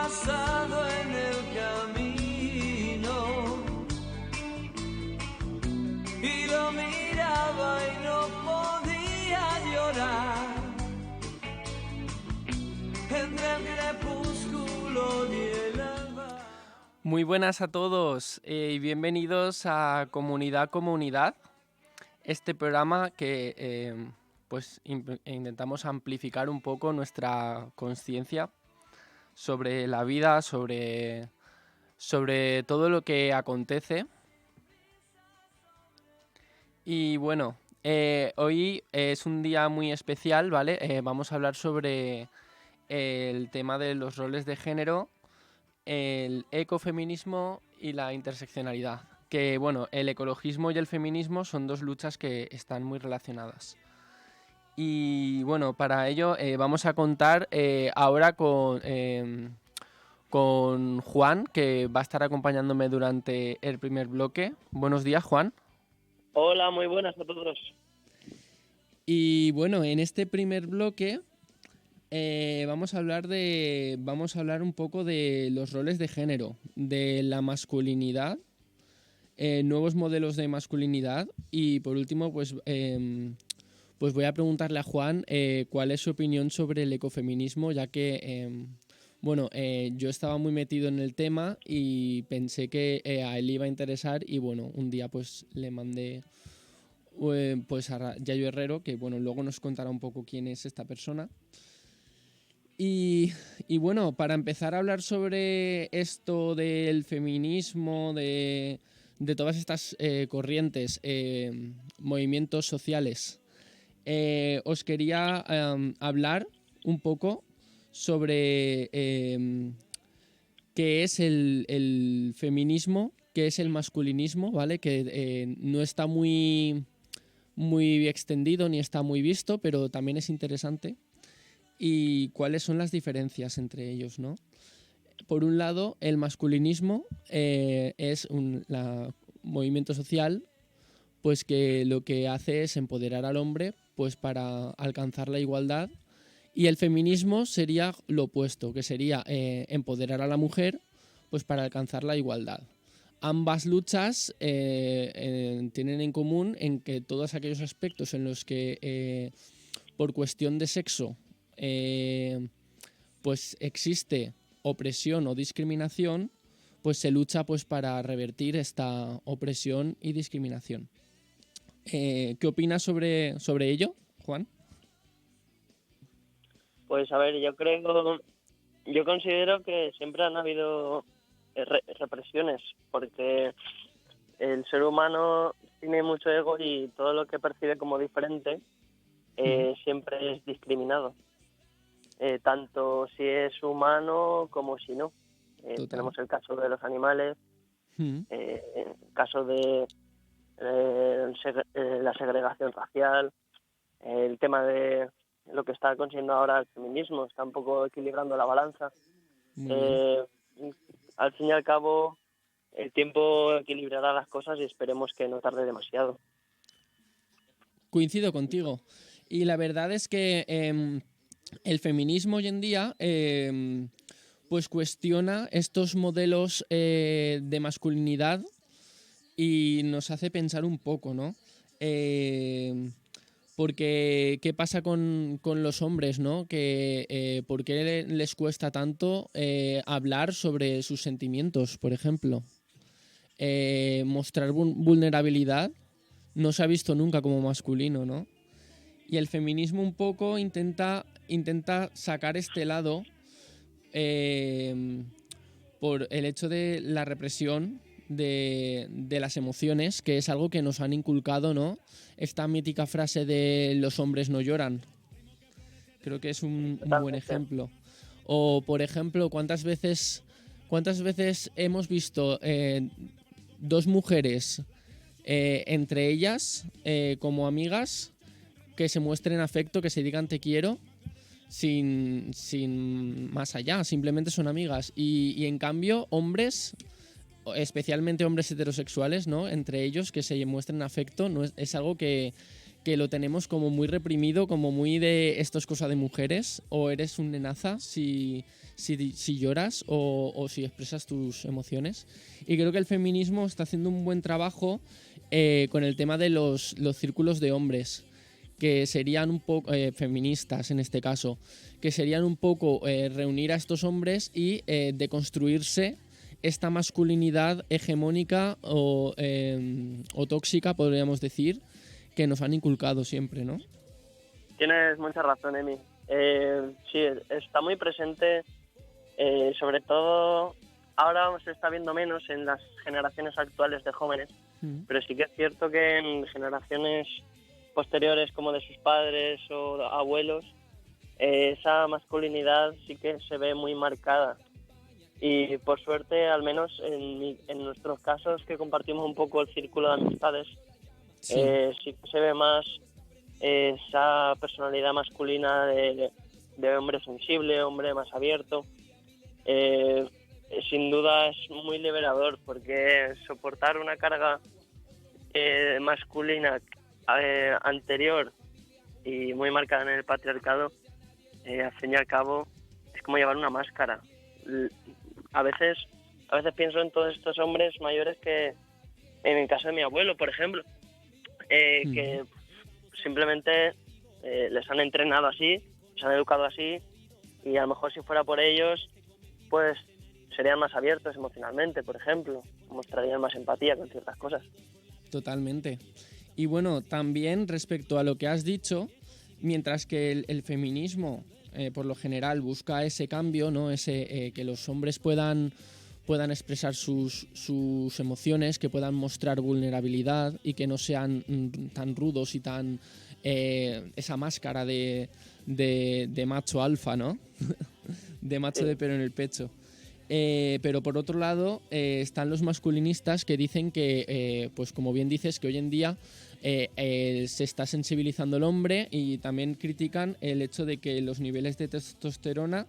pasado en el camino y lo miraba y no podía llorar entre el crepúsculo y el alba. Muy buenas a todos y bienvenidos a Comunidad, este programa que intentamos amplificar un poco nuestra conciencia sobre la vida, sobre todo lo que acontece. Y bueno, hoy es un día muy especial, ¿vale? Vamos a hablar sobre el tema de los roles de género, el ecofeminismo y la interseccionalidad. Que bueno, el ecologismo y el feminismo son dos luchas que están muy relacionadas. Y bueno, para ello vamos a contar ahora con Juan, que va a estar acompañándome durante el primer bloque. Buenos días, Juan. Hola, muy buenas a todos. Y bueno, en este primer bloque vamos a hablar un poco de los roles de género, de la masculinidad, nuevos modelos de masculinidad y por último pues voy a preguntarle a Juan cuál es su opinión sobre el ecofeminismo, ya que yo estaba muy metido en el tema y pensé que a él le iba a interesar y bueno, un día pues le mandé a Yayo Herrero, que bueno, luego nos contará un poco quién es esta persona. Y bueno, para empezar a hablar sobre esto del feminismo, de todas estas corrientes, movimientos sociales, os quería hablar un poco sobre qué es el feminismo, qué es el masculinismo, ¿vale? Que no está muy extendido ni está muy visto, pero también es interesante. Y cuáles son las diferencias entre ellos, ¿no? Por un lado, el masculinismo es un movimiento social pues que lo que hace es empoderar al hombre pues para alcanzar la igualdad, y el feminismo sería lo opuesto, que sería empoderar a la mujer pues para alcanzar la igualdad. Ambas luchas tienen en común en que todos aquellos aspectos en los que por cuestión de sexo pues existe opresión o discriminación, pues se lucha pues para revertir esta opresión y discriminación. ¿Qué opinas sobre ello, Juan? Pues a ver, yo considero que siempre han habido represiones, porque el ser humano tiene mucho ego y todo lo que percibe como diferente siempre es discriminado, tanto si es humano como si no. Tenemos el caso de los animales, el caso de la segregación racial, el tema de lo que está consiguiendo ahora el feminismo, está un poco equilibrando la balanza. Al fin y al cabo, el tiempo equilibrará las cosas y esperemos que no tarde demasiado. Coincido contigo. Y la verdad es que el feminismo hoy en día pues cuestiona estos modelos de masculinidad y nos hace pensar un poco, ¿no? Porque ¿qué pasa con los hombres, ¿no? Que ¿por qué les cuesta tanto hablar sobre sus sentimientos, por ejemplo? Mostrar vulnerabilidad no se ha visto nunca como masculino, ¿no? Y el feminismo un poco intenta sacar este lado por el hecho de la represión de las emociones, que es algo que nos han inculcado, ¿no? Esta mítica frase de los hombres no lloran. Creo que es un buen ejemplo. O, por ejemplo, ¿cuántas veces hemos visto dos mujeres entre ellas como amigas que se muestren afecto, que se digan te quiero sin más allá, simplemente son amigas, y en cambio hombres, especialmente hombres heterosexuales, ¿no? Entre ellos que se muestren afecto, no es algo que que lo tenemos como muy reprimido, como muy de esto es cosa de mujeres, o eres un nenaza si lloras o si expresas tus emociones. Y creo que el feminismo está haciendo un buen trabajo con el tema de los círculos de hombres, que serían un poco feministas en este caso, que serían un poco reunir a estos hombres y deconstruirse esta masculinidad hegemónica o tóxica, podríamos decir, que nos han inculcado siempre, ¿no? Tienes mucha razón, Emi. Sí, está muy presente, sobre todo ahora se está viendo menos en las generaciones actuales de jóvenes, pero sí que es cierto que en generaciones posteriores como de sus padres o abuelos, esa masculinidad sí que se ve muy marcada. Y por suerte, al menos en nuestros casos que compartimos un poco el círculo de amistades, Sí. sí que se ve más esa personalidad masculina de hombre sensible, hombre más abierto. Sin duda es muy liberador porque soportar una carga masculina anterior y muy marcada en el patriarcado, al fin y al cabo, es como llevar una máscara. A veces pienso en todos estos hombres mayores que, en el caso de mi abuelo, por ejemplo, que simplemente les han entrenado así, les han educado así, y a lo mejor si fuera por ellos, pues serían más abiertos emocionalmente, por ejemplo, mostrarían más empatía con ciertas cosas. Totalmente. Y bueno, también respecto a lo que has dicho, mientras que el feminismo por lo general busca ese cambio, ¿no? Ese que los hombres puedan expresar sus emociones, que puedan mostrar vulnerabilidad y que no sean tan rudos y tan esa máscara de macho alfa, ¿no? De macho Sí. de pelo en el pecho. Pero por otro lado están los masculinistas que dicen que, pues como bien dices, que hoy en día se está sensibilizando el hombre, y también critican el hecho de que los niveles de testosterona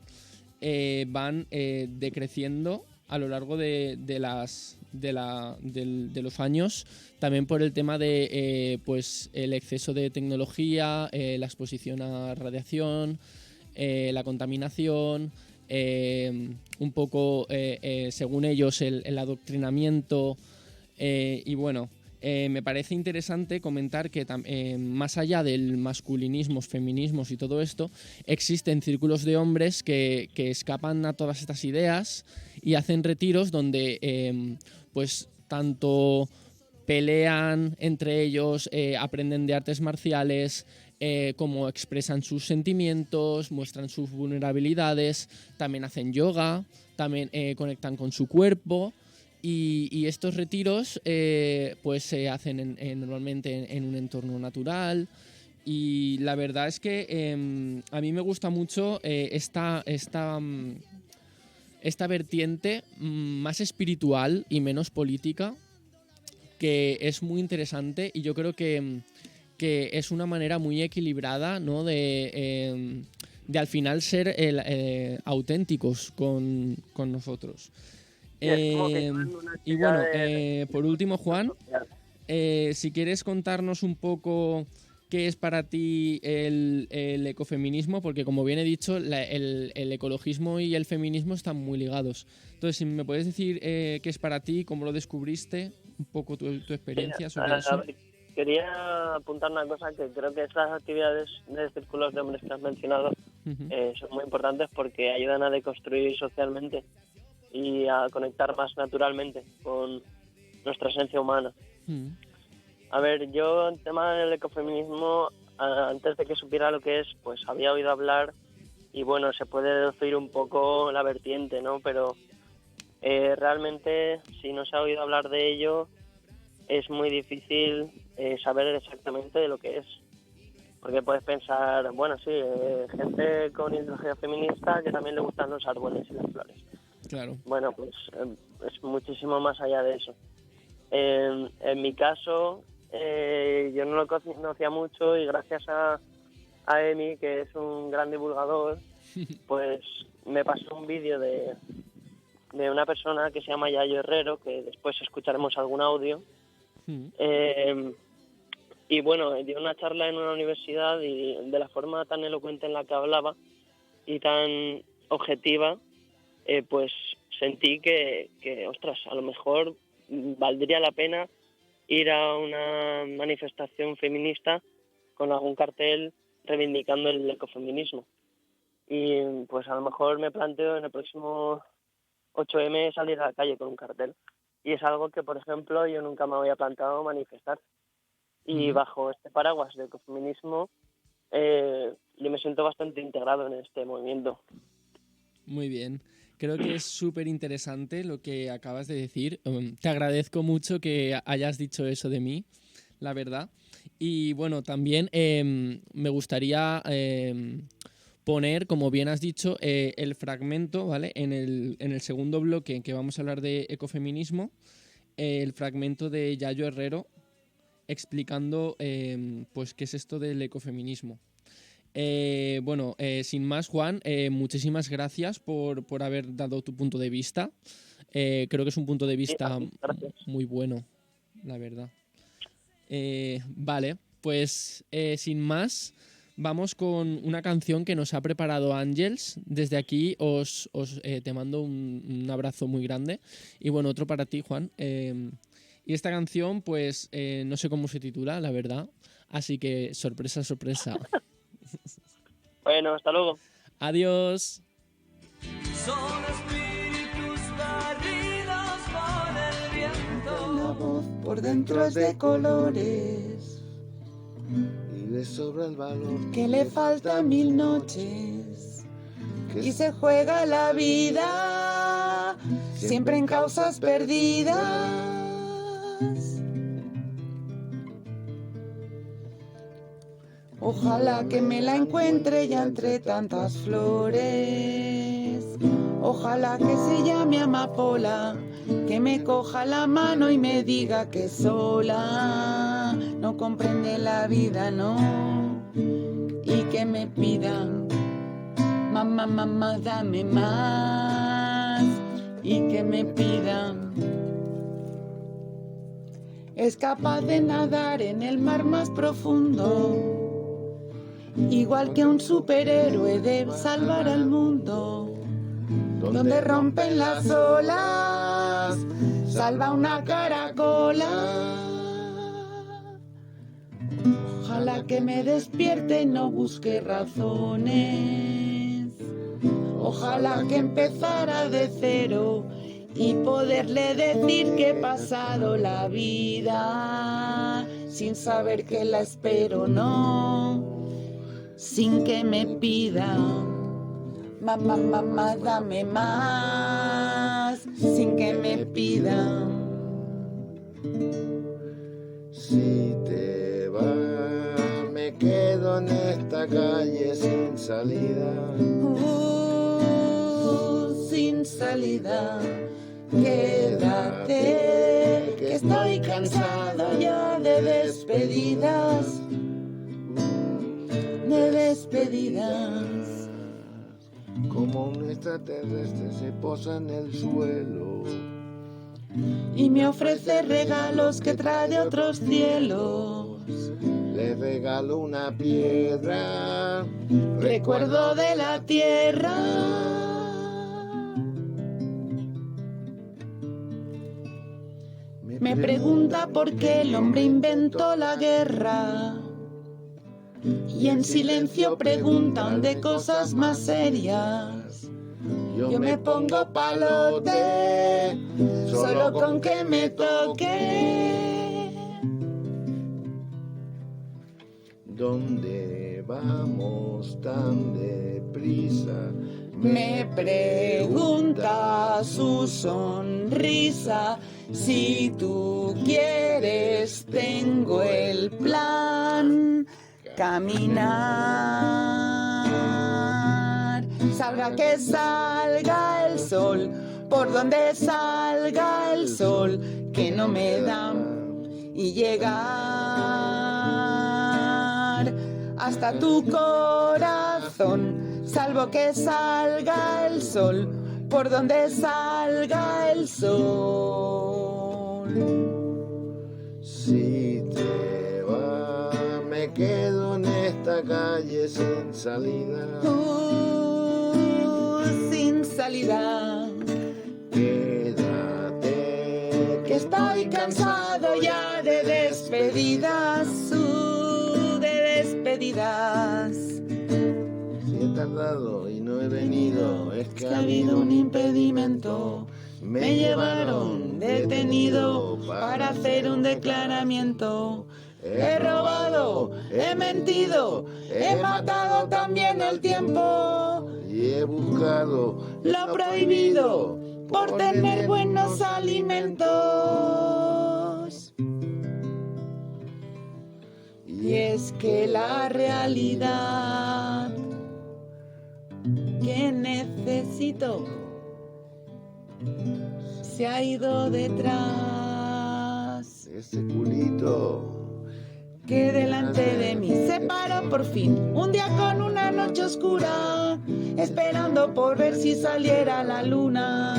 van decreciendo a lo largo de los años, también por el tema de pues el exceso de tecnología, la exposición a radiación, la contaminación, un poco, según ellos, el adoctrinamiento. Y bueno, me parece interesante comentar que más allá del masculinismo, feminismos y todo esto, existen círculos de hombres que escapan a todas estas ideas y hacen retiros donde pues tanto pelean entre ellos, aprenden de artes marciales, como expresan sus sentimientos, muestran sus vulnerabilidades, también hacen yoga, también conectan con su cuerpo. Y estos retiros pues se hacen normalmente en un entorno natural. Y la verdad es que a mí me gusta mucho esta vertiente más espiritual y menos política, que es muy interesante, y yo creo que es una manera muy equilibrada, ¿no? de al final ser auténticos con nosotros. Sí, es como que llevan una Y actividad bueno, de por último, Juan, social. si quieres contarnos un poco qué es para ti el ecofeminismo, porque como bien he dicho, el ecologismo y el feminismo están muy ligados. Entonces, si me puedes decir qué es para ti, cómo lo descubriste, un poco tu experiencia sobre A eso. ver, quería apuntar una cosa, que creo que estas actividades de círculos de hombres que has mencionado son muy importantes porque ayudan a deconstruir socialmente y a conectar más naturalmente con nuestra esencia humana. A ver, yo en tema del ecofeminismo, antes de que supiera lo que es, pues había oído hablar, y bueno, se puede deducir un poco la vertiente, ¿no? Pero realmente, si no se ha oído hablar de ello, es muy difícil saber exactamente de lo que es. Porque puedes pensar, bueno, sí, gente con ideología feminista que también le gustan los árboles y las flores. Claro. Bueno, pues es muchísimo más allá de eso. En mi caso, yo no lo conocía mucho, y gracias a Emi, que es un gran divulgador, pues me pasó un vídeo de una persona que se llama Yayo Herrero, que después escucharemos algún audio. Y bueno, dio una charla en una universidad y de la forma tan elocuente en la que hablaba y tan objetiva, pues sentí que, ostras, a lo mejor valdría la pena ir a una manifestación feminista con algún cartel reivindicando el ecofeminismo. Y pues a lo mejor me planteo en el próximo 8M salir a la calle con un cartel. Y es algo que, por ejemplo, yo nunca me había planteado manifestar. Y bajo este paraguas de ecofeminismo, yo me siento bastante integrado en este movimiento. Muy bien. Creo que es súper interesante lo que acabas de decir. Te agradezco mucho que hayas dicho eso de mí, la verdad. Y bueno, también me gustaría poner, como bien has dicho, el fragmento, ¿vale? En el segundo bloque en que vamos a hablar de ecofeminismo, el fragmento de Yayo Herrero explicando pues qué es esto del ecofeminismo. Bueno, sin más, Juan, muchísimas gracias por haber dado tu punto de vista. Creo que es un punto de vista muy bueno, la verdad. Vale, pues sin más, vamos con una canción que nos ha preparado Ángels. Desde aquí te mando un abrazo muy grande. Y bueno, otro para ti, Juan. Y esta canción, pues no sé cómo se titula, la verdad. Así que sorpresa, sorpresa. Bueno, hasta luego. Adiós. Son espíritus barridos por el viento. La voz por dentro es de colores, y le sobra el valor que le falta 1000 noches, y se juega la vida siempre en causas perdidas. Ojalá que me la encuentre ya entre tantas flores. Ojalá que se llame amapola, que me coja la mano y me diga que sola no comprende la vida, no. Y que me pida, mamá, mamá, dame más. Y que me pida, es capaz de nadar en el mar más profundo, igual que un superhéroe de salvar al mundo. Donde rompen las olas, salva una caracola. Ojalá que me despierte y no busque razones. Ojalá que empezara de cero y poderle decir que he pasado la vida sin saber que la espero, no. Sin que me pida, mamá, mamá, dame más. Sin que me pida. Si te vas, me quedo en esta calle sin salida. Sin salida, quédate, que estoy cansado ya de despedidas. De despedidas. Como un extraterrestre se posa en el suelo Y me ofrece regalos que trae de otros cielos. le regalo una piedra, Recuerdo de la tierra. Me pregunta por qué el hombre inventó la guerra. Y en silencio preguntan de cosas más serias. Yo me pongo palote, solo con que me toque. ¿Dónde vamos tan deprisa? Me pregunta su sonrisa. Si tú quieres, tengo el plan. Caminar, salga que salga el sol, por donde salga el sol, que no me da, y llegar hasta tu corazón, salvo que salga el sol, por donde salga el sol. Si te vas, quedo en esta calle sin salida. Sin salida. Quédate, Que estoy cansado ya de despedidas, de despedidas. si he tardado y no he venido, es que Ha habido un impedimento. Me llevaron detenido para hacer un declaramiento. He robado, he mentido, he matado también el tiempo. y he buscado Lo prohibido por tener buenos alimentos. Y es que la realidad que necesito se ha ido detrás. ese culito. Que delante de mí se paró por fin un día con una noche oscura, esperando por ver si saliera la luna.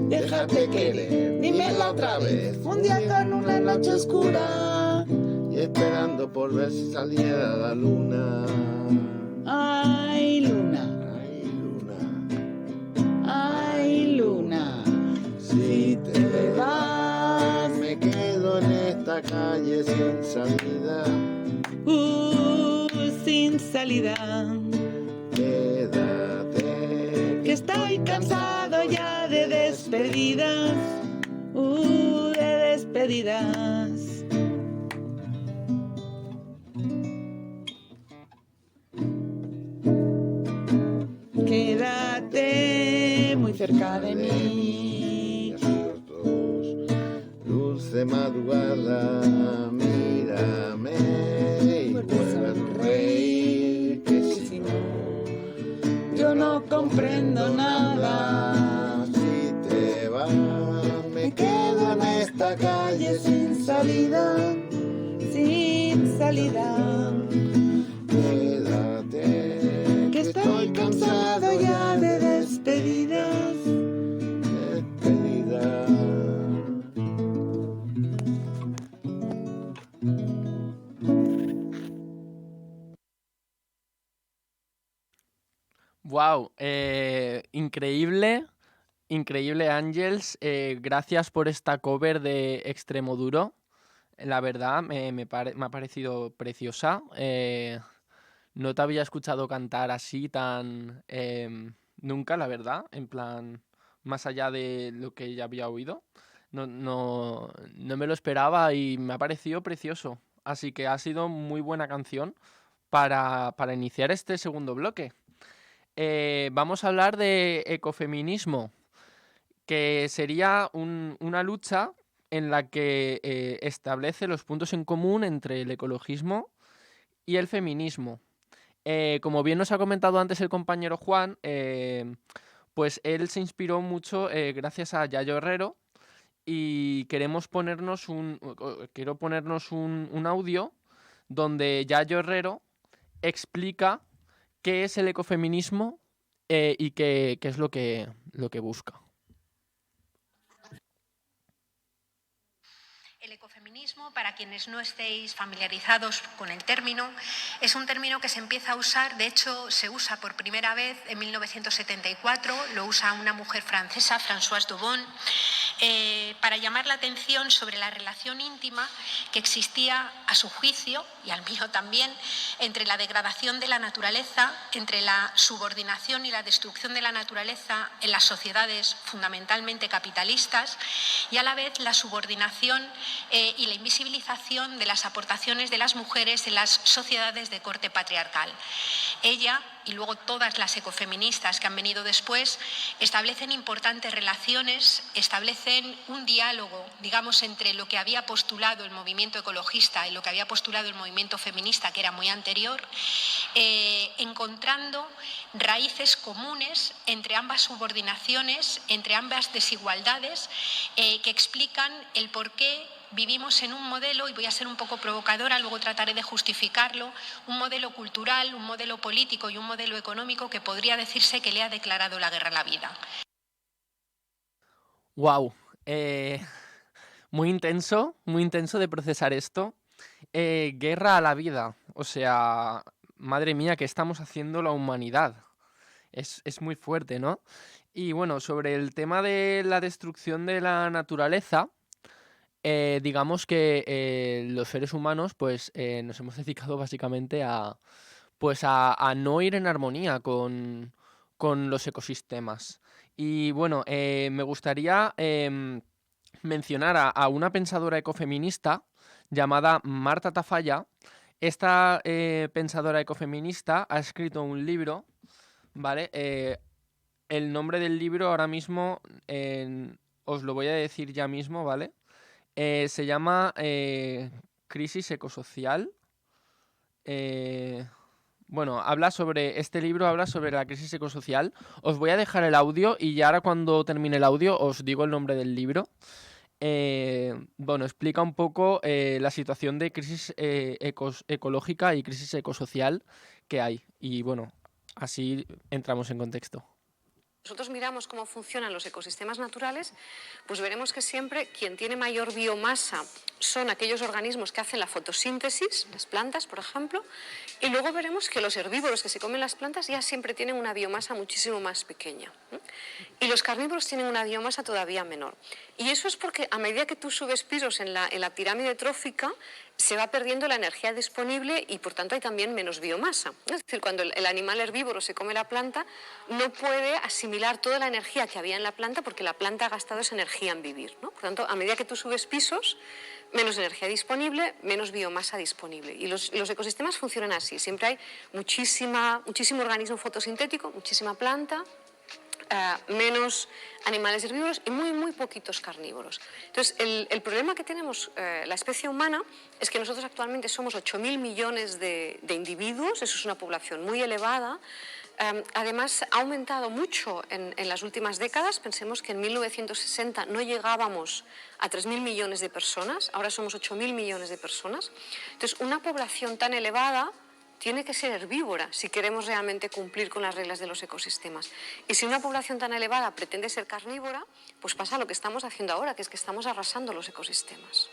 Déjate querer, dímelo otra vez. Un día con una noche oscura, y esperando por ver si saliera la luna. ay luna, Ay, luna, ay luna. si te vas, me quedo en esta calle sin salida. sin salida. Quédate, Que estoy cansado ya de despedidas, de despedidas. Quédate muy cerca de mí. Dulce madrugada, mírame y Vuelve a vuelve a sonreír, sonreír, que si si no, no, yo no comprendo nada. Si te vas, me quedo en esta calle sin salida. Sin salida. Quédate, Que estoy cansado ya de despedidas. despedida. Wow, increíble, increíble Ángels. Gracias por esta cover de Extremoduro. La verdad, me ha parecido preciosa. No te había escuchado cantar así tan nunca, la verdad. En plan, más allá de lo que ya había oído. No me lo esperaba y me ha parecido precioso. Así que ha sido muy buena canción para iniciar este segundo bloque. Vamos a hablar de ecofeminismo, que sería una lucha en la que establece los puntos en común entre el ecologismo y el feminismo. Como bien nos ha comentado antes el compañero Juan, pues él se inspiró mucho gracias a Yayo Herrero y quiero ponernos un audio donde Yayo Herrero explica qué es el ecofeminismo y qué es lo que busca. El ecofeminismo, para quienes no estéis familiarizados con el término, es un término que se empieza a usar, de hecho se usa por primera vez en 1974, lo usa una mujer francesa, Françoise Daubon, para llamar la atención sobre la relación íntima que existía a su juicio, y al mío también, entre la degradación de la naturaleza, entre la subordinación y la destrucción de la naturaleza en las sociedades fundamentalmente capitalistas y a la vez la subordinación y la invisibilización de las aportaciones de las mujeres en las sociedades de corte patriarcal. Ella, y luego todas las ecofeministas que han venido después, establecen importantes relaciones, establecen un diálogo, digamos, entre lo que había postulado el movimiento ecologista y lo que había postulado el movimiento feminista, que era muy anterior, encontrando raíces comunes entre ambas subordinaciones, entre ambas desigualdades, que explican el por qué vivimos en un modelo, y voy a ser un poco provocadora, luego trataré de justificarlo, un modelo cultural, un modelo político y un modelo económico que podría decirse que le ha declarado la guerra a la vida. Wow, muy intenso de procesar esto. Guerra a la vida. O sea, madre mía, ¿qué estamos haciendo la humanidad? Es muy fuerte, ¿no? Y bueno, sobre el tema de la destrucción de la naturaleza, digamos que los seres humanos pues nos hemos dedicado básicamente a no ir en armonía con los ecosistemas. Y bueno, me gustaría mencionar a una pensadora ecofeminista llamada Marta Tafalla. Esta pensadora ecofeminista ha escrito un libro, ¿vale? El nombre del libro ahora mismo os lo voy a decir ya mismo, ¿vale? Se llama Crisis ecosocial. Eh, bueno, este libro habla sobre la crisis ecosocial. Os voy a dejar el audio y ya ahora cuando termine el audio os digo el nombre del libro. Bueno, explica un poco la situación de crisis ecológica y crisis ecosocial que hay. Y bueno, así entramos en contexto. Nosotros miramos cómo funcionan los ecosistemas naturales, pues veremos que siempre quien tiene mayor biomasa son aquellos organismos que hacen la fotosíntesis, las plantas, por ejemplo, y luego veremos que los herbívoros que se comen las plantas ya siempre tienen una biomasa muchísimo más pequeña. Y los carnívoros tienen una biomasa todavía menor. Y eso es porque a medida que tú subes pisos en la pirámide trófica, se va perdiendo la energía disponible y por tanto hay también menos biomasa. Es decir, cuando el animal herbívoro se come la planta, no puede asimilar toda la energía que había en la planta porque la planta ha gastado esa energía en vivir, ¿no? Por tanto, a medida que tú subes pisos, menos energía disponible, menos biomasa disponible. Y los ecosistemas funcionan así. Siempre hay muchísimo organismo fotosintético, muchísima planta, menos animales herbívoros y muy poquitos carnívoros. Entonces, el problema que tenemos la especie humana es que nosotros actualmente somos 8.000 millones de individuos, eso es una población muy elevada. Además, ha aumentado mucho en las últimas décadas. Pensemos que en 1960 no llegábamos a 3.000 millones de personas, ahora somos 8.000 millones de personas. Entonces, una población tan elevada tiene que ser herbívora si queremos realmente cumplir con las reglas de los ecosistemas. Y si una población tan elevada pretende ser carnívora, pues pasa lo que estamos haciendo ahora, que es que estamos arrasando los ecosistemas.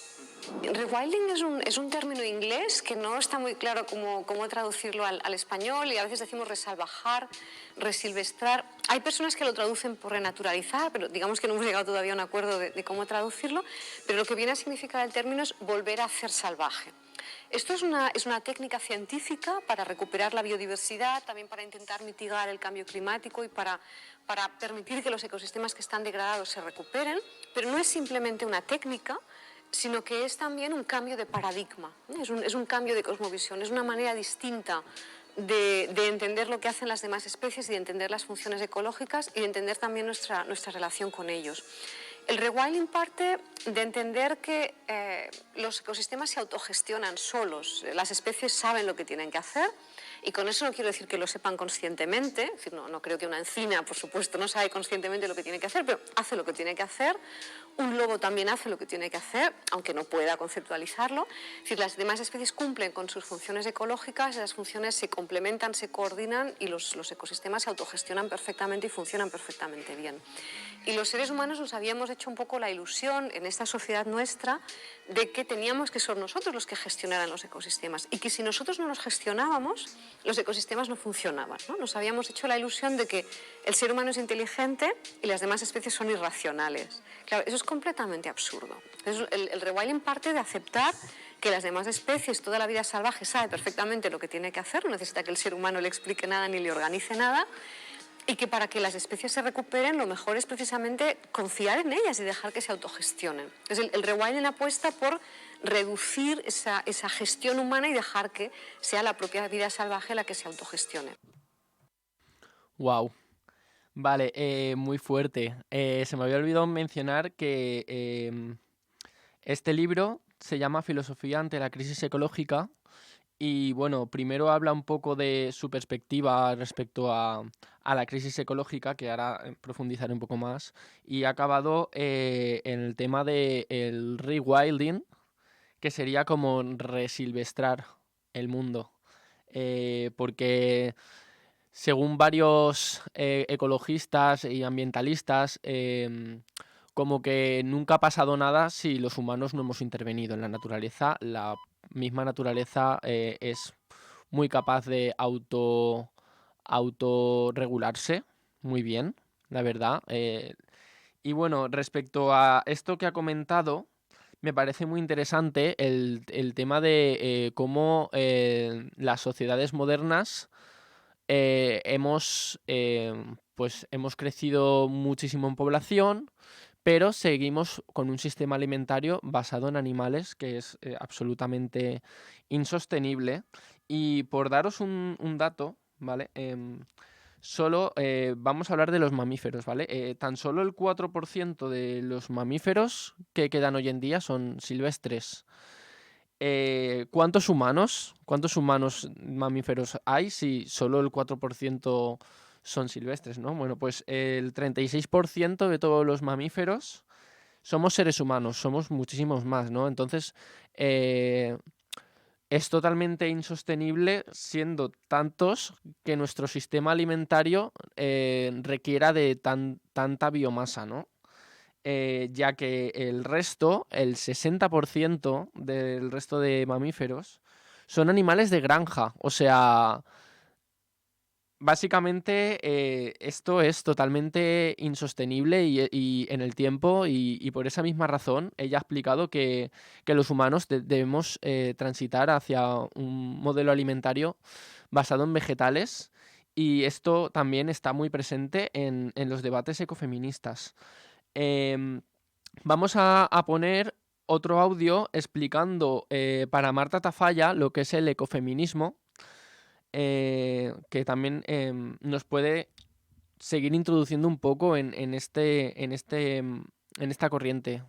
Rewilding es un término inglés que no está muy claro cómo traducirlo al español y a veces decimos resalvajar, resilvestrar. Hay personas que lo traducen por renaturalizar, pero digamos que no hemos llegado todavía a un acuerdo de cómo traducirlo, pero lo que viene a significar el término es volver a hacer salvaje. Esto es una técnica científica para recuperar la biodiversidad, también para intentar mitigar el cambio climático y para permitir que los ecosistemas que están degradados se recuperen, pero no es simplemente una técnica, sino que es también un cambio de paradigma, es un cambio de cosmovisión, es una manera distinta de entender lo que hacen las demás especies y de entender las funciones ecológicas y de entender también nuestra relación con ellos. El rewilding parte de entender que los ecosistemas se autogestionan solos, las especies saben lo que tienen que hacer y con eso no quiero decir que lo sepan conscientemente, es decir, no creo que una encina, por supuesto, no sabe conscientemente lo que tiene que hacer, pero hace lo que tiene que hacer. Un lobo también hace lo que tiene que hacer, aunque no pueda conceptualizarlo. Es decir, las demás especies cumplen con sus funciones ecológicas, esas funciones se complementan, se coordinan y los ecosistemas se autogestionan perfectamente y funcionan perfectamente bien. Y los seres humanos nos habíamos hecho un poco la ilusión en esta sociedad nuestra de que teníamos que ser nosotros los que gestionaran los ecosistemas y que si nosotros no los gestionábamos, los ecosistemas no funcionaban, ¿no? Nos habíamos hecho la ilusión de que el ser humano es inteligente y las demás especies son irracionales. Claro, eso es completamente absurdo. El rewilding parte de aceptar que las demás especies, toda la vida salvaje sabe perfectamente lo que tiene que hacer, no necesita que el ser humano le explique nada ni le organice nada, y que para que las especies se recuperen lo mejor es precisamente confiar en ellas y dejar que se autogestionen. Entonces, el rewilding apuesta por reducir esa gestión humana y dejar que sea la propia vida salvaje la que se autogestione. Wow. Vale, muy fuerte. Se me había olvidado mencionar que este libro se llama Filosofía ante la crisis ecológica y bueno, primero habla un poco de su perspectiva respecto a la crisis ecológica, que ahora profundizaré un poco más, y ha acabado en el tema del rewilding, que sería como resilvestrar el mundo, porque según varios ecologistas y ambientalistas, como que nunca ha pasado nada si los humanos no hemos intervenido en la naturaleza. La misma naturaleza es muy capaz de autorregularse muy bien, la verdad. Y bueno, respecto a esto que ha comentado, me parece muy interesante el tema de cómo las sociedades modernas hemos crecido muchísimo en población, pero seguimos con un sistema alimentario basado en animales que es absolutamente insostenible. Y por daros un dato, ¿vale? Solo vamos a hablar de los mamíferos, ¿vale? Tan solo el 4% de los mamíferos que quedan hoy en día son silvestres. ¿Cuántos humanos mamíferos hay si solo el 4% son silvestres, ¿no? Bueno, pues el 36% de todos los mamíferos somos seres humanos, somos muchísimos más, ¿no? Entonces, es totalmente insostenible siendo tantos que nuestro sistema alimentario requiera de tanta biomasa, ¿no? Ya que el 60% del resto de mamíferos, son animales de granja. O sea, básicamente esto es totalmente insostenible y en el tiempo y por esa misma razón ella ha explicado que los humanos debemos transitar hacia un modelo alimentario basado en vegetales y esto también está muy presente en los debates ecofeministas. Em, Vamos a poner otro audio explicando para Marta Tafalla lo que es el ecofeminismo, que también nos puede seguir introduciendo un poco en esta corriente.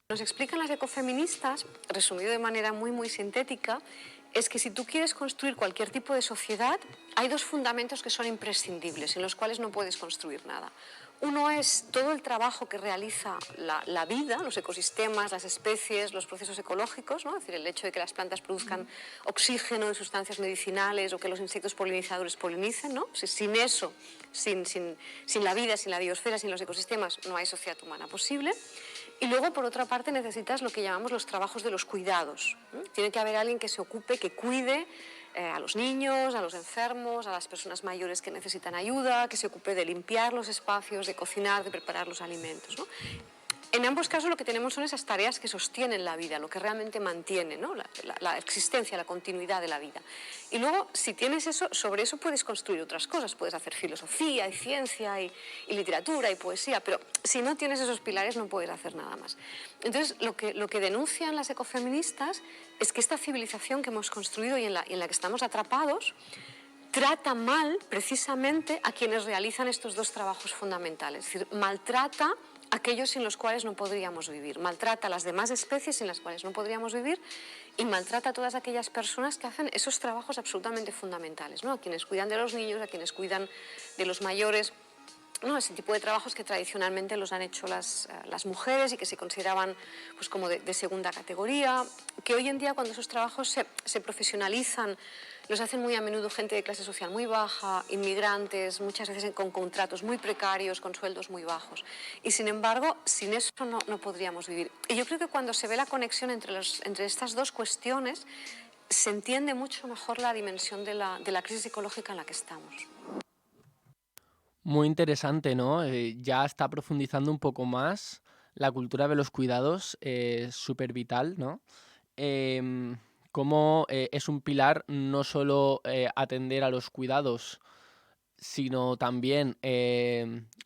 Nos explican las ecofeministas, resumido de manera muy sintética, es que si tú quieres construir cualquier tipo de sociedad, hay dos fundamentos que son imprescindibles, sin los cuales no puedes construir nada. Uno es todo el trabajo que realiza la vida, los ecosistemas, las especies, los procesos ecológicos, ¿no? Es decir, el hecho de que las plantas produzcan oxígeno y sustancias medicinales o que los insectos polinizadores polinicen, ¿no? Sin eso, sin la vida, sin la biosfera, sin los ecosistemas, no hay sociedad humana posible. Y luego, por otra parte, necesitas lo que llamamos los trabajos de los cuidados. Tiene que haber alguien que se ocupe, que cuide a los niños, a los enfermos, a las personas mayores que necesitan ayuda, que se ocupe de limpiar los espacios, de cocinar, de preparar los alimentos, ¿no? En ambos casos lo que tenemos son esas tareas que sostienen la vida, lo que realmente mantiene, ¿no? la existencia, la continuidad de la vida. Y luego, si tienes eso, sobre eso puedes construir otras cosas. Puedes hacer filosofía y ciencia y literatura y poesía, pero si no tienes esos pilares no puedes hacer nada más. Entonces, lo que denuncian las ecofeministas es que esta civilización que hemos construido y en la que estamos atrapados trata mal precisamente a quienes realizan estos dos trabajos fundamentales. Es decir, maltrata a aquellos sin los cuales no podríamos vivir, maltrata a las demás especies sin las cuales no podríamos vivir y maltrata a todas aquellas personas que hacen esos trabajos absolutamente fundamentales, ¿no? A quienes cuidan de los niños, a quienes cuidan de los mayores, ¿no? Ese tipo de trabajos que tradicionalmente los han hecho las mujeres y que se consideraban pues, como de segunda categoría, que hoy en día cuando esos trabajos se profesionalizan, los hacen muy a menudo gente de clase social muy baja, inmigrantes, muchas veces con contratos muy precarios, con sueldos muy bajos. Y sin embargo, sin eso no podríamos vivir. Y yo creo que cuando se ve la conexión entre estas dos cuestiones, se entiende mucho mejor la dimensión de la crisis ecológica en la que estamos. Muy interesante, ¿no? Ya está profundizando un poco más la cultura de los cuidados, súper vital, ¿no? Cómo es un pilar no solo atender a los cuidados, sino también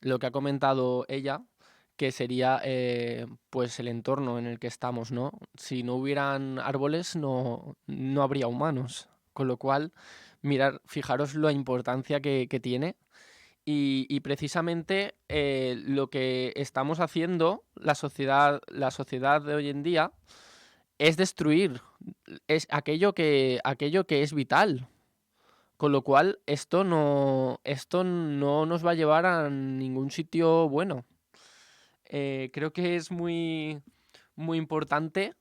lo que ha comentado ella, que sería pues el entorno en el que estamos, ¿no? Si no hubieran árboles no habría humanos, con lo cual, fijaros la importancia que tiene. Y precisamente lo que estamos haciendo, la sociedad de hoy en día, es destruir aquello que es vital. Con lo cual, esto no nos va a llevar a ningún sitio bueno. Creo que es muy, muy importante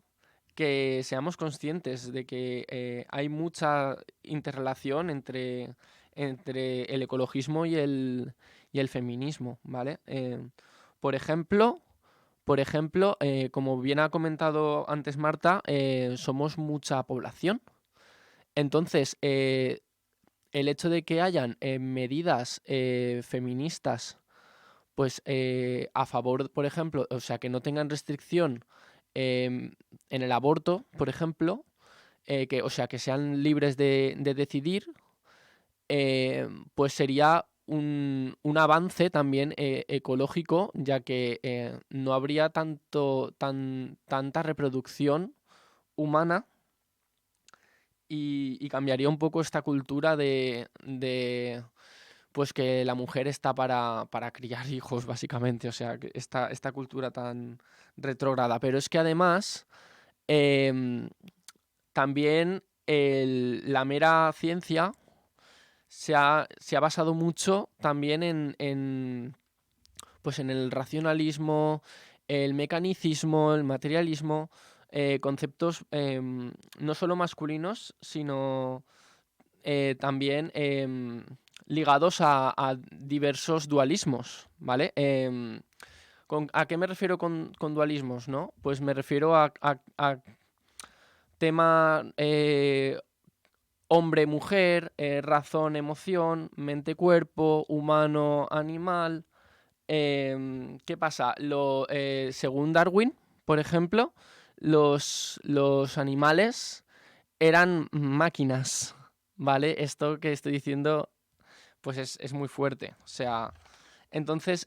que seamos conscientes de que hay mucha interrelación entre el ecologismo y el feminismo, ¿vale? Por ejemplo, por ejemplo, como bien ha comentado antes Marta, somos mucha población. Entonces, el hecho de que hayan medidas feministas, pues a favor, por ejemplo, o sea, que no tengan restricción en el aborto, por ejemplo, o sea, que sean libres de decidir, pues sería un avance también ecológico, ya que no habría tanta reproducción humana y cambiaría un poco esta cultura pues que la mujer está para criar hijos, básicamente, o sea, que esta cultura tan retrógrada. Pero es que además em, también la mera ciencia se ha basado mucho también pues en el racionalismo, el mecanicismo, el materialismo, conceptos no solo masculinos, sino también ligados a diversos dualismos, ¿vale? ¿A qué me refiero con dualismos, no? Pues me refiero a tema hombre-mujer, razón-emoción, mente-cuerpo, humano-animal. ¿Qué pasa? Según Darwin, por ejemplo, los animales eran máquinas, ¿vale? Esto que estoy diciendo pues es muy fuerte. O sea, entonces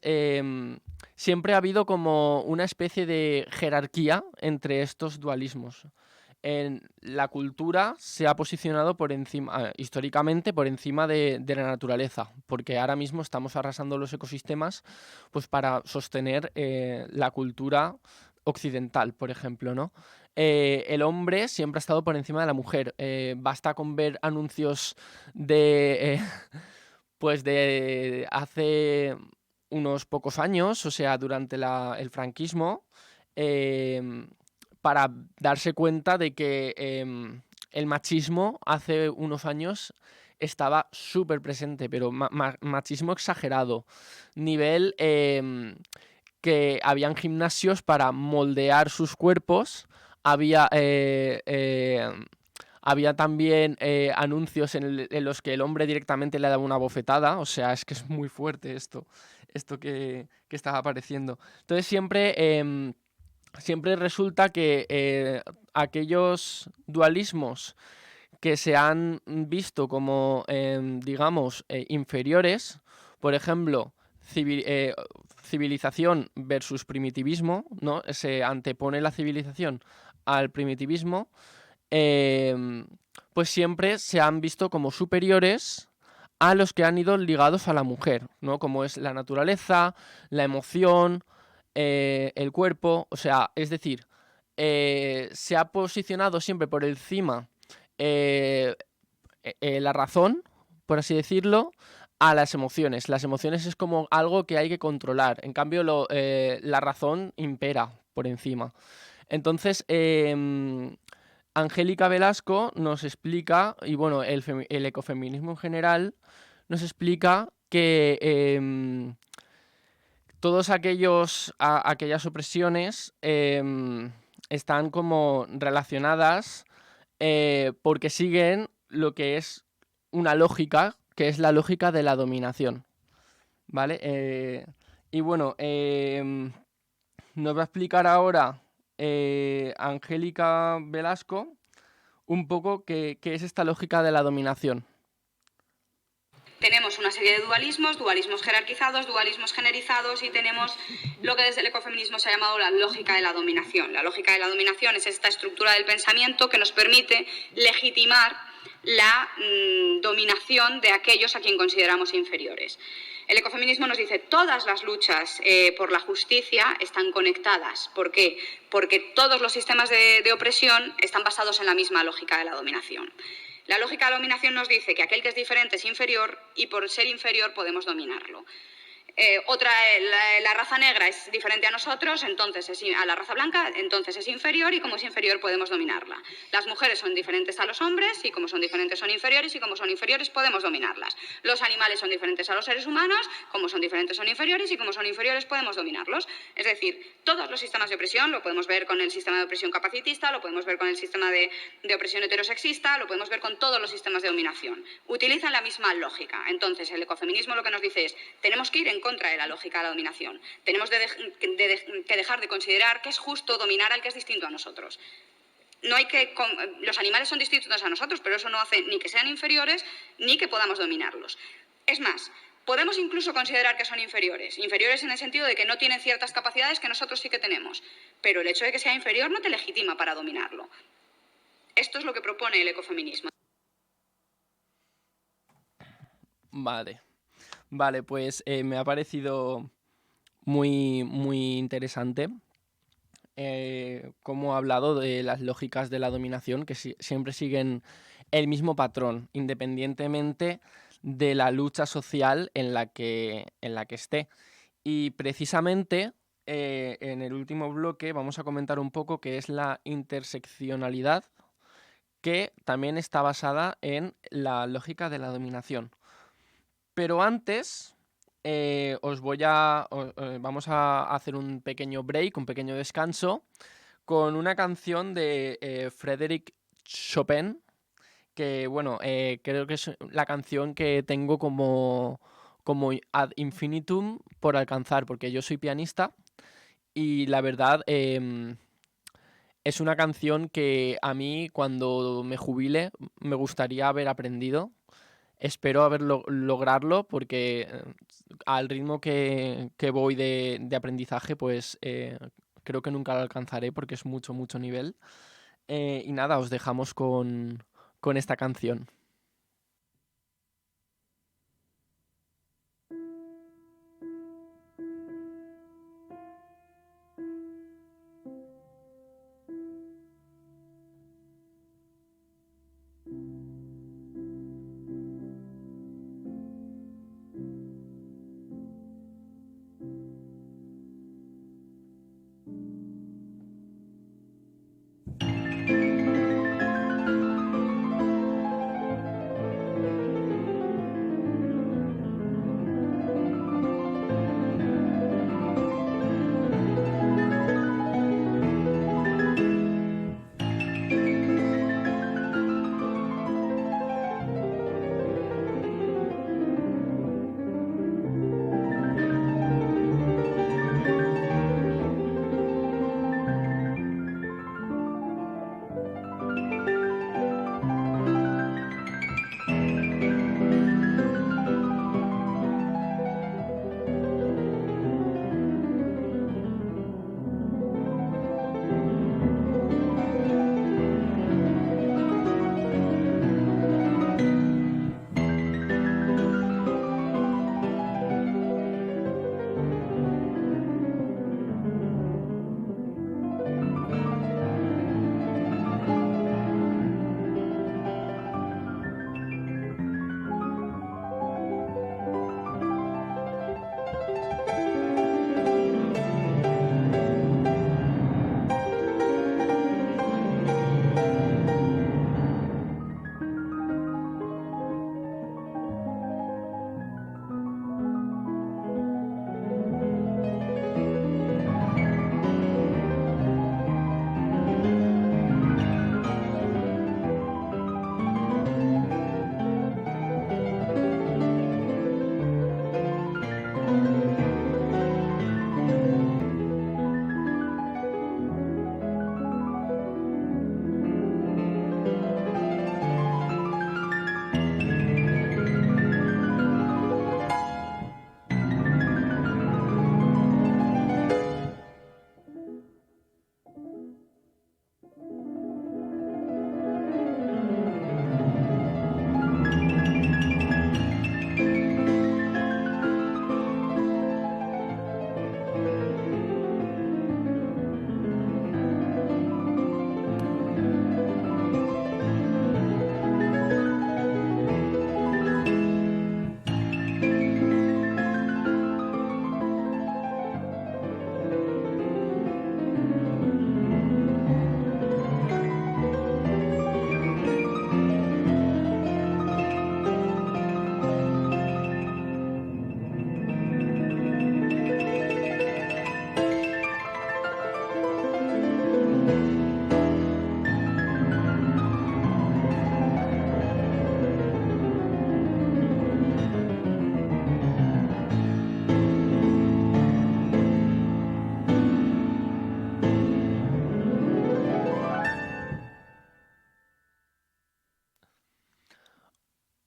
siempre ha habido como una especie de jerarquía entre estos dualismos. La cultura se ha posicionado por encima, históricamente, por encima de la naturaleza, porque ahora mismo estamos arrasando los ecosistemas pues para sostener la cultura occidental, por ejemplo, ¿no? El hombre siempre ha estado por encima de la mujer. Basta con ver anuncios pues de hace unos pocos años, o sea, durante el franquismo, para darse cuenta de que el machismo hace unos años estaba súper presente, pero machismo exagerado. Nivel que habían gimnasios para moldear sus cuerpos, había también anuncios en los que el hombre directamente le daba una bofetada, o sea, es que es muy fuerte esto que estaba apareciendo. Entonces siempre resulta que aquellos dualismos que se han visto como, digamos, inferiores, por ejemplo, civilización versus primitivismo, ¿no? Se antepone la civilización al primitivismo, pues siempre se han visto como superiores a los que han ido ligados a la mujer, ¿no? Como es la naturaleza, la emoción, el cuerpo, o sea, es decir, se ha posicionado siempre por encima la razón, por así decirlo, a las emociones. Las emociones es como algo que hay que controlar, en cambio la razón impera por encima. Entonces, Angélica Velasco nos explica, y bueno, el ecofeminismo en general, nos explica que todas aquellas opresiones están como relacionadas porque siguen lo que es una lógica, que es la lógica de la dominación, ¿vale? Y bueno, nos va a explicar ahora Angélica Velasco un poco qué es esta lógica de la dominación. Tenemos una serie de dualismos jerarquizados, dualismos generizados, y tenemos lo que desde el ecofeminismo se ha llamado la lógica de la dominación. La lógica de la dominación es esta estructura del pensamiento que nos permite legitimar la dominación de aquellos a quien consideramos inferiores. El ecofeminismo nos dice que todas las luchas por la justicia están conectadas. ¿Por qué? Porque todos los sistemas de opresión están basados en la misma lógica de la dominación. La lógica de la dominación nos dice que aquel que es diferente es inferior y por ser inferior podemos dominarlo. La raza negra es diferente a nosotros, entonces a la raza blanca, entonces es inferior, y como es inferior podemos dominarla. Las mujeres son diferentes a los hombres, y como son diferentes son inferiores, y como son inferiores podemos dominarlas. Los animales son diferentes a los seres humanos, como son diferentes son inferiores, y como son inferiores podemos dominarlos. Es decir, todos los sistemas de opresión, lo podemos ver con el sistema de opresión capacitista, lo podemos ver con el sistema de opresión heterosexista, lo podemos ver con todos los sistemas de dominación. Utilizan la misma lógica. Entonces, el ecofeminismo lo que nos dice es, tenemos que ir en contra de la lógica de la dominación. Tenemos que dejar de considerar que es justo dominar al que es distinto a nosotros. Los animales son distintos a nosotros, pero eso no hace ni que sean inferiores ni que podamos dominarlos. Es más, podemos incluso considerar que son inferiores en el sentido de que no tienen ciertas capacidades que nosotros sí que tenemos, pero el hecho de que sea inferior no te legitima para dominarlo. Esto es lo que propone el ecofeminismo. Vale, pues me ha parecido muy, muy interesante cómo ha hablado de las lógicas de la dominación, que siempre siguen el mismo patrón, independientemente de la lucha social en la que esté. Y precisamente en el último bloque vamos a comentar un poco qué es la interseccionalidad, que también está basada en la lógica de la dominación. Pero antes vamos a hacer un pequeño break, un pequeño descanso, con una canción de Frédéric Chopin, que bueno, creo que es la canción que tengo como ad infinitum por alcanzar, porque yo soy pianista y la verdad es una canción que a mí cuando me jubile me gustaría haber aprendido. Espero lograrlo porque al ritmo que voy de aprendizaje, pues creo que nunca lo alcanzaré porque es mucho, mucho nivel. Y nada, os dejamos con esta canción.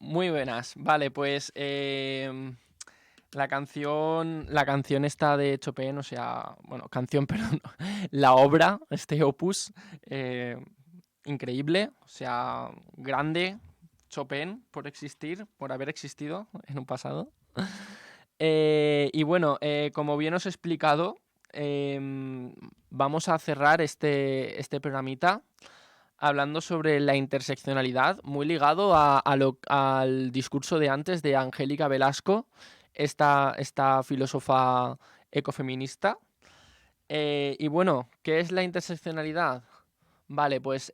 Muy buenas. Vale, pues la canción esta de Chopin, o sea, bueno, canción, perdón, la obra, este opus, increíble, o sea, grande, Chopin por existir, por haber existido en un pasado. Y bueno, como bien os he explicado, vamos a cerrar este programita hablando sobre la interseccionalidad, muy ligado al discurso de antes de Angélica Velasco, esta filósofa ecofeminista. Y bueno, ¿qué es la interseccionalidad? Vale, pues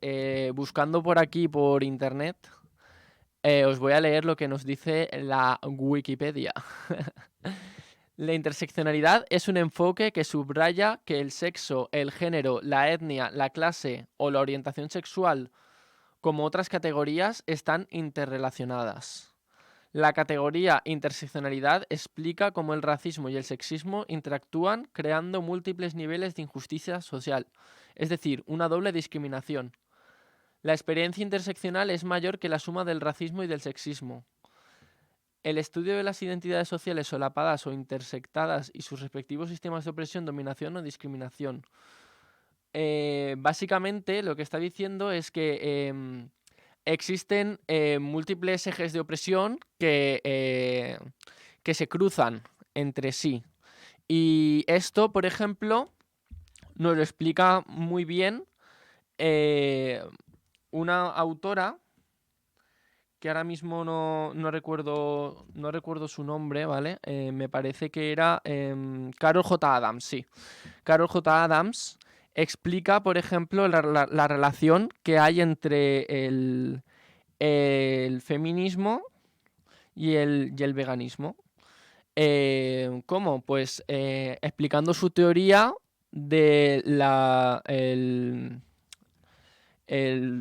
buscando por aquí, por internet, os voy a leer lo que nos dice la Wikipedia. La interseccionalidad es un enfoque que subraya que el sexo, el género, la etnia, la clase o la orientación sexual, como otras categorías, están interrelacionadas. La categoría interseccionalidad explica cómo el racismo y el sexismo interactúan creando múltiples niveles de injusticia social, es decir, una doble discriminación. La experiencia interseccional es mayor que la suma del racismo y del sexismo. El estudio de las identidades sociales solapadas o intersectadas y sus respectivos sistemas de opresión, dominación o discriminación. Básicamente lo que está diciendo es que existen múltiples ejes de opresión que se cruzan entre sí. Y esto, por ejemplo, nos lo explica muy bien una autora que ahora mismo no recuerdo su nombre, ¿vale? Me parece que era Carol J. Adams, sí. Carol J. Adams explica, por ejemplo, la relación que hay entre el feminismo y el veganismo. ¿Cómo? Pues explicando su teoría de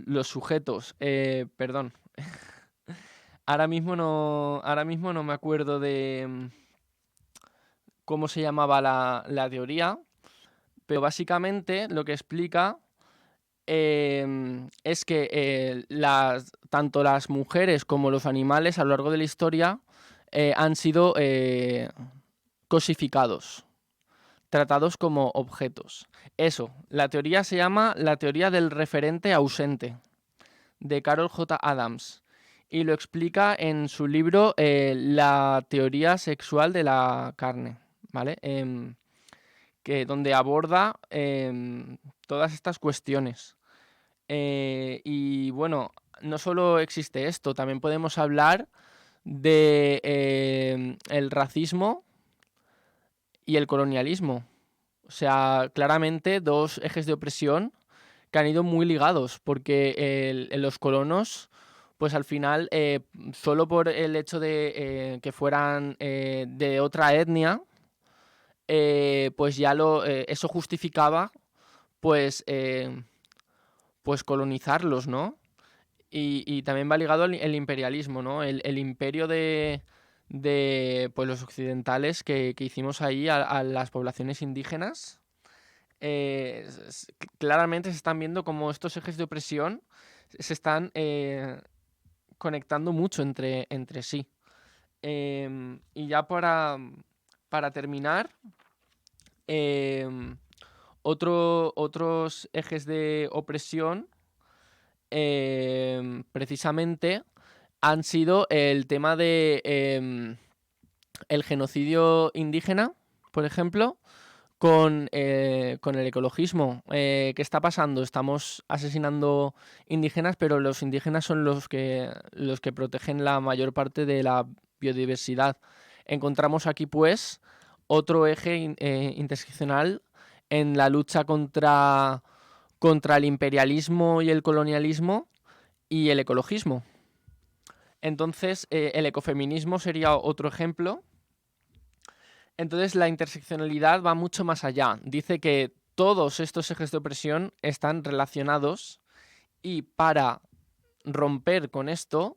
los sujetos. Perdón. Ahora mismo no me acuerdo de cómo se llamaba la teoría, pero básicamente lo que explica es que tanto las mujeres como los animales a lo largo de la historia han sido cosificados, tratados como objetos. Eso, la teoría se llama la teoría del referente ausente, de Carol J. Adams. Y lo explica en su libro La teoría sexual de la carne, ¿vale? Donde aborda todas estas cuestiones. Y bueno, no solo existe esto, también podemos hablar de el racismo y el colonialismo. O sea, claramente dos ejes de opresión que han ido muy ligados, porque los colonos, pues al final, solo por el hecho de que fueran de otra etnia, pues ya eso justificaba pues colonizarlos, ¿no? Y también va ligado el imperialismo, ¿no? El imperio de pues los occidentales que hicimos ahí a las poblaciones indígenas. Claramente se están viendo como estos ejes de opresión se están conectando mucho entre sí. Y ya para terminar, otros ejes de opresión precisamente han sido el tema de el genocidio indígena, por ejemplo, con el ecologismo. ¿Qué está pasando? Estamos asesinando indígenas, pero los indígenas son los que protegen la mayor parte de la biodiversidad. Encontramos aquí, pues, otro eje interseccional en la lucha contra el imperialismo y el colonialismo y el ecologismo. Entonces, el ecofeminismo sería otro ejemplo. Entonces, la interseccionalidad va mucho más allá. Dice que todos estos ejes de opresión están relacionados y para romper con esto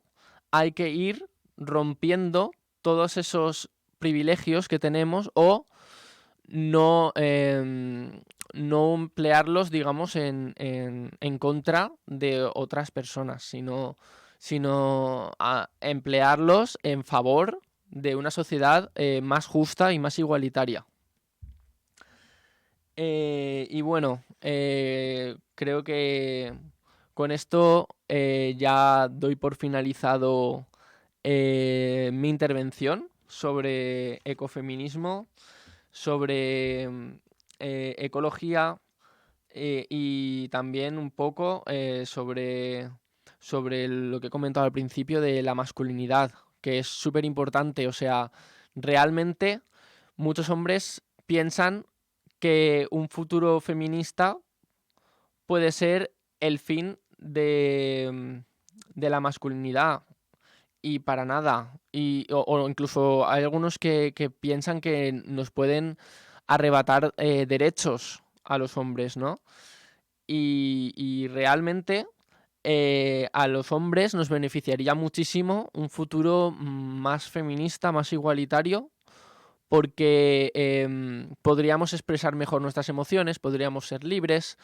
hay que ir rompiendo todos esos privilegios que tenemos o no emplearlos, digamos, en contra de otras personas, sino sino a emplearlos en favor de una sociedad más justa y más igualitaria. Y bueno, creo que con esto ya doy por finalizado mi intervención sobre ecofeminismo, sobre ecología y también un poco sobre lo que he comentado al principio de la masculinidad, que es súper importante. O sea, realmente muchos hombres piensan que un futuro feminista puede ser el fin de la masculinidad. Y para nada. O incluso hay algunos que piensan que nos pueden arrebatar derechos a los hombres, ¿no? Y realmente a los hombres nos beneficiaría muchísimo un futuro más feminista, más igualitario, porque podríamos expresar mejor nuestras emociones, podríamos ser libres,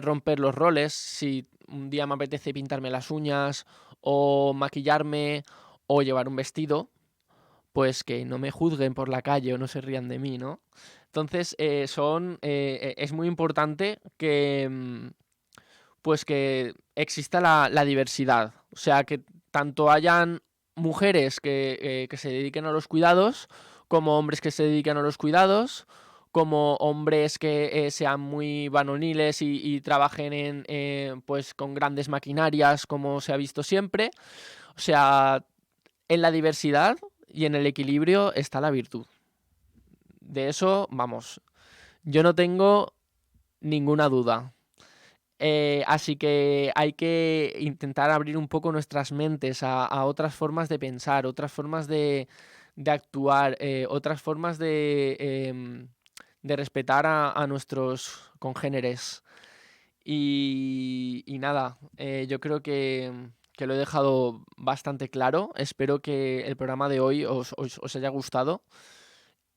romper los roles. Si un día me apetece pintarme las uñas o maquillarme o llevar un vestido, pues que no me juzguen por la calle o no se rían de mí, ¿no? Entonces es muy importante que pues que exista la diversidad. O sea, que tanto hayan mujeres que se dediquen a los cuidados, como hombres que se dediquen a los cuidados, como hombres que sean muy varoniles y trabajen pues con grandes maquinarias, como se ha visto siempre. O sea, en la diversidad y en el equilibrio está la virtud. De eso, vamos, yo no tengo ninguna duda. Así que hay que intentar abrir un poco nuestras mentes a otras formas de pensar, otras formas de actuar, otras formas de respetar a nuestros congéneres. Y nada, yo creo que lo he dejado bastante claro. Espero que el programa de hoy os haya gustado.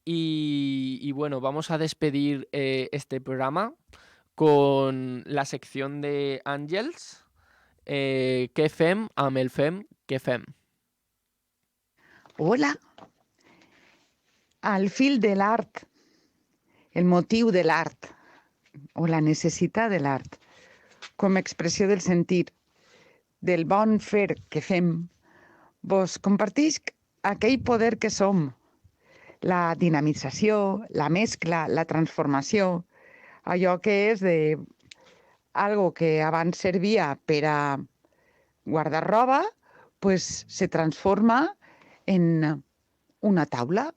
Y bueno, vamos a despedir este programa con la sección de Àngels. Què fem amb el fem que fem? Hola. Al fil de l'art, el motiu de l'art o la necessitat de l'art com a expressió del sentir, del bon fer que fem, vos compartisc aquell poder que som, la dinamització, la mescla, la transformació, allò que és de algo que abans servia per a guardar roba, pues se transforma en una taula.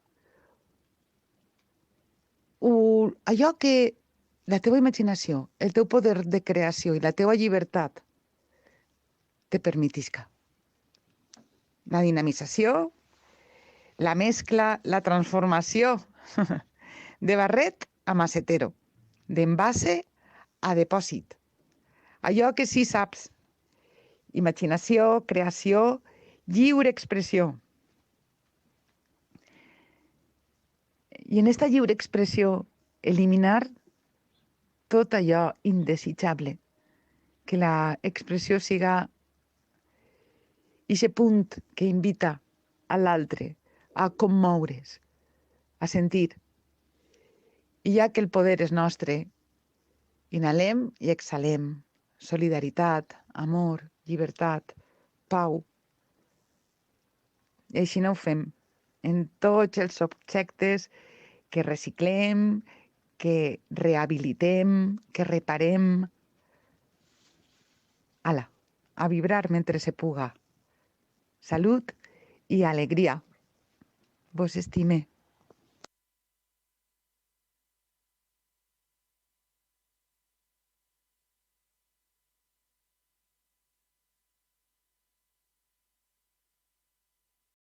Allò que la teva imaginació, el teu poder de creació i la teva llibertat te permetisca. La dinamització, la mescla, la transformació de barret a macetero, d'envase a depòsit. Allò que sí saps. Imaginació, creació, lliure expressió. I en esta lliure expressió, eliminar tot allò indesitjable. Que la expressió siga aquest punt que invita a l'altre a commoure's, a sentir. I ja que el poder és nostre, inhalem i exhalem. Solidaritat, amor, llibertat, pau. I així no ho fem en tots els objectes que reciclem, que rehabilitem, que reparem. Ala, a vibrar mentre se puga. Salut i alegria. Vos estime.